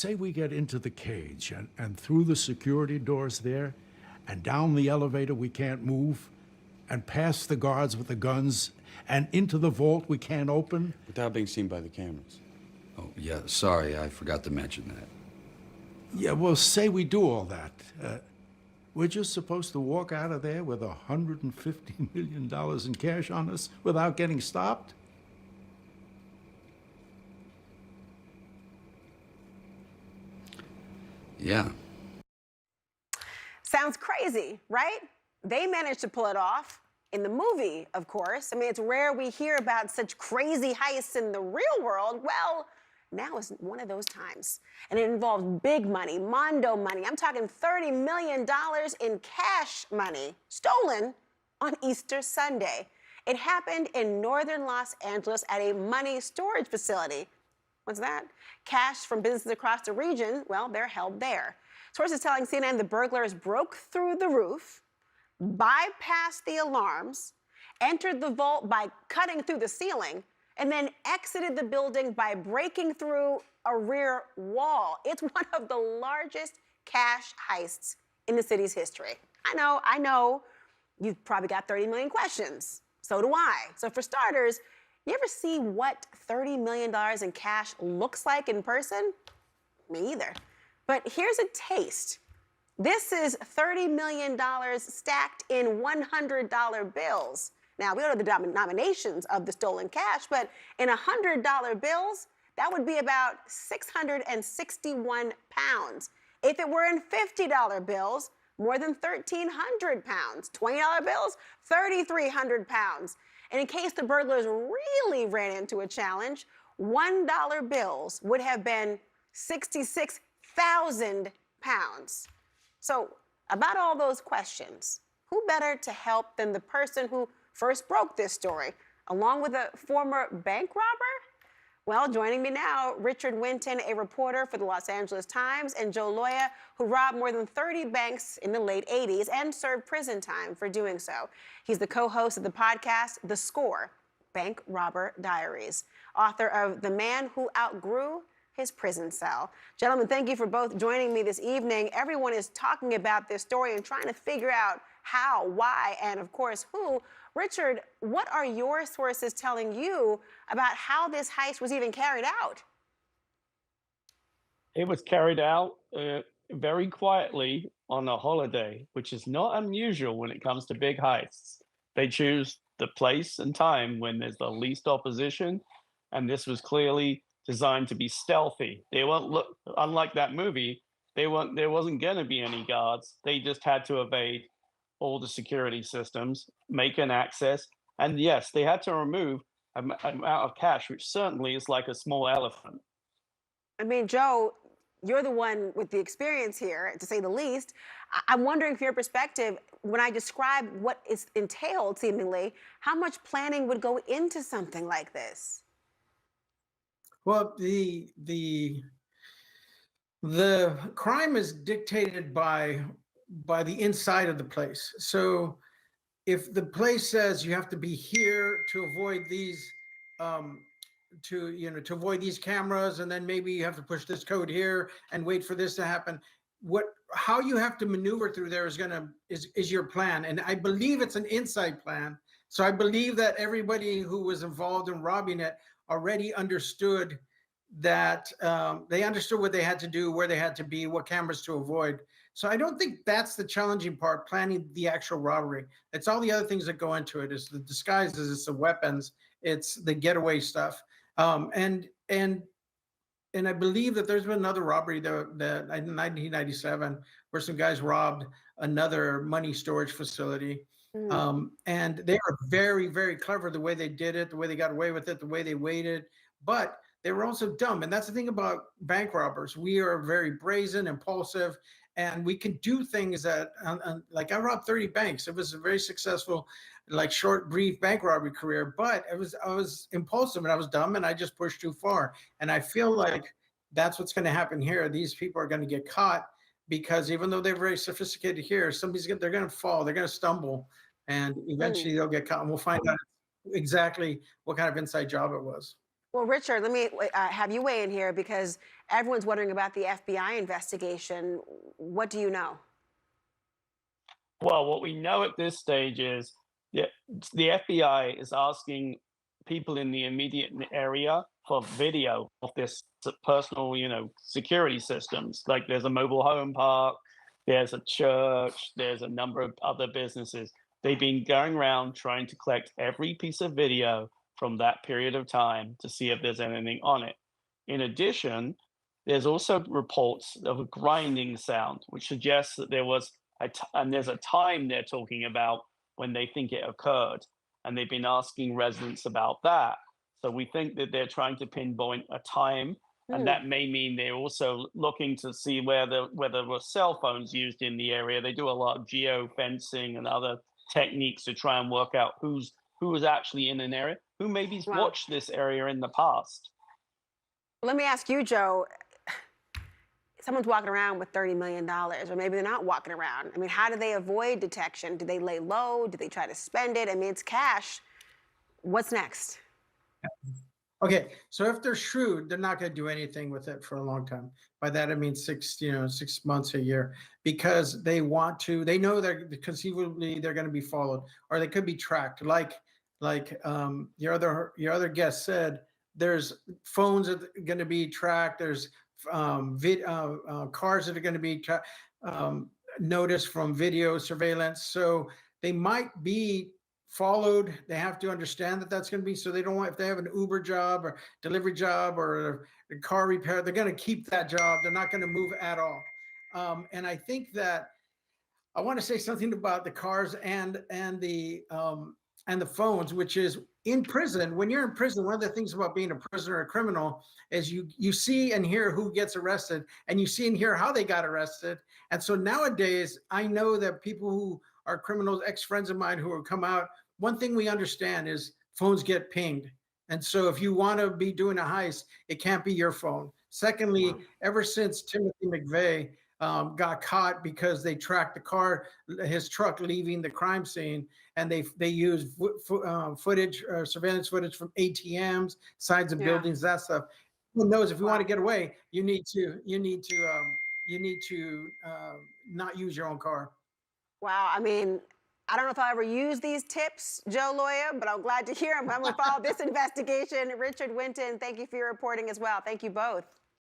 say we get into the cage and through the security doors there, and down the elevator we can't move, and past the guards with the guns, and into the vault we can't open. Without being seen by the cameras. Oh, yeah, sorry, I forgot to mention that. Yeah, well, say we do all that. We're just supposed to walk out of there with $150 million in cash on us without getting stopped? Yeah. Sounds crazy, right? They managed to pull it off in the movie, of course. I mean, it's rare we hear about such crazy heists in the real world. Well, now is one of those times. And it involves big money, Mondo money. I'm talking $30 million in cash money stolen on Easter Sunday. It happened in northern Los Angeles at a money storage facility. What's that? Cash from businesses across the region, well, they're held there. Sources telling CNN the burglars broke through the roof, bypassed the alarms, entered the vault by cutting through the ceiling, and then exited the building by breaking through a rear wall. It's one of the largest cash heists in the city's history. I know, you've probably got 30 million questions. So do I. So for starters, you ever see what $30 million in cash looks like in person? Me either. But here's a taste. This is $30 million stacked in $100 bills. Now, we don't know the denominations of the stolen cash, but in $100 bills, that would be about 661 pounds. If it were in $50 bills, more than 1,300 pounds. $20 bills, 3,300 pounds. And in case the burglars really ran into a challenge, $1 bills would have been 66,000 pounds. So about all those questions, who better to help than the person who first broke this story, along with a former bank robber? Well, joining me now, Richard Winton, a reporter for the Los Angeles Times, and Joe Loya, who robbed more than 30 banks in the late 80s and served prison time for doing so. He's the co-host of the podcast, The Score, Bank Robber Diaries, author of The Man Who Outgrew His Prison Cell. Gentlemen, thank you for both joining me this evening. Everyone is talking about this story and trying to figure out how, why, and of course, who. Richard, what are your sources telling you about how this heist was even carried out? It was carried out very quietly on a holiday, which is not unusual when it comes to big heists. They choose the place and time when there's the least opposition, and this was clearly designed to be stealthy. They won't look, unlike that movie, there wasn't going to be any guards. They just had to evade all the security systems, make an access, and yes, they had to remove an amount of cash, which certainly is like a small elephant. I mean, Joe, you're the one with the experience here, to say the least. I'm wondering, from your perspective, when I describe what is entailed, seemingly, how much planning would go into something like this? Well, the crime is dictated by the inside of the place. So if the place says you have to be here to avoid these to avoid these cameras, and then maybe you have to push this code here and wait for this to happen, how you have to maneuver through there is your plan. And I believe it's an inside plan. So I believe that everybody who was involved in robbing it already understood that they understood what they had to do, where they had to be, what cameras to avoid. So I don't think that's the challenging part, planning the actual robbery. It's all the other things that go into it. It's the disguises, it's the weapons, it's the getaway stuff. And I believe that there's been another robbery that in 1997 where some guys robbed another money storage facility. And they were very, very clever the way they did it, the way they got away with it, the way they waited. But they were also dumb. And that's the thing about bank robbers. We are very brazen, impulsive, and we can do things that, like I robbed 30 banks. It was a very successful, like short, brief bank robbery career, but I was impulsive and I was dumb and I just pushed too far. And I feel like that's what's going to happen here. These people are going to get caught because even though they're very sophisticated here, they're going to fall, they're going to stumble, and eventually they'll get caught. And we'll find out exactly what kind of inside job it was. Well, Richard, let me have you weigh in here because everyone's wondering about the FBI investigation. What do you know? Well, what we know at this stage is the, the FBI is asking people in the immediate area for video of this personal, security systems. Like there's a mobile home park, there's a church, there's a number of other businesses. They've been going around trying to collect every piece of video from that period of time to see if there's anything on it. In addition, there's also reports of a grinding sound, which suggests that there was and there's a time they're talking about when they think it occurred, and they've been asking residents about that. So we think that they're trying to pinpoint a time, and Hmm. that may mean they're also looking to see whether there were cell phones used in the area. They do a lot of geo fencing and other techniques to try and work out who was actually in an area, who maybe's Wow. watched this area in the past. Let me ask you, Joe. Someone's walking around with $30 million, or maybe they're not walking around. I mean, how do they avoid detection? Do they lay low? Do they try to spend it? I mean, it's cash. What's next? Okay, so if they're shrewd, they're not going to do anything with it for a long time. By that I mean 6 months, a year, because they want to. They know that conceivably they're going to be followed, or they could be tracked. Like your other guest said, there's phones that are going to be tracked. There's cars that are going to be noticed from video surveillance. So they might be followed. They have to understand that that's going to be, so they don't want, if they have an Uber job or delivery job or a car repair, they're going to keep that job. They're not going to move at all. And I think that I want to say something about the cars and the phones, which is in prison. When you're in prison, one of the things about being a prisoner or a criminal is you see and hear who gets arrested, and you see and hear how they got arrested. And so nowadays, I know that people who are criminals, ex-friends of mine who have come out, one thing we understand is phones get pinged. And so if you want to be doing a heist, it can't be your phone. Secondly, ever since Timothy McVeigh got caught because they tracked the car, his truck leaving the crime scene, and they used footage, surveillance footage from ATMs, sides of Yeah. buildings, that stuff. Who knows? If you want to Wow. get away, you need to not use your own car. Wow. I mean, I don't know if I'll ever use these tips, Joe Lawyer, but I'm glad to hear them. I'm going to follow this investigation. Richard Winton, thank you for your reporting as well. Thank you both.